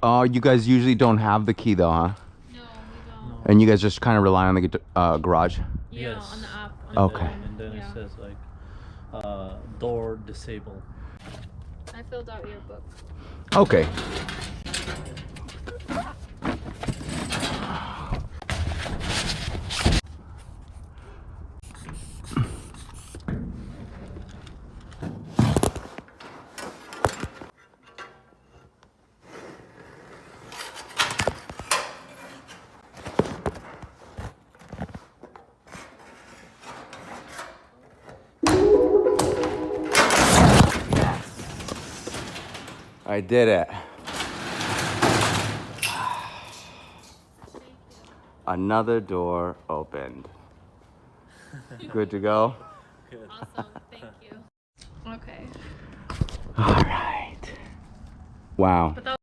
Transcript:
Oh, you guys usually don't have the key though, huh? No, we don't. No. And you guys just kind of rely on the garage? Yeah, Yes. on the app. On And the Okay. then, phone. and then Yeah. it says like door disabled. I filled out your book. Okay. I did it. Another door opened. Good to go? Awesome. Thank you. Okay. All right. Wow. But that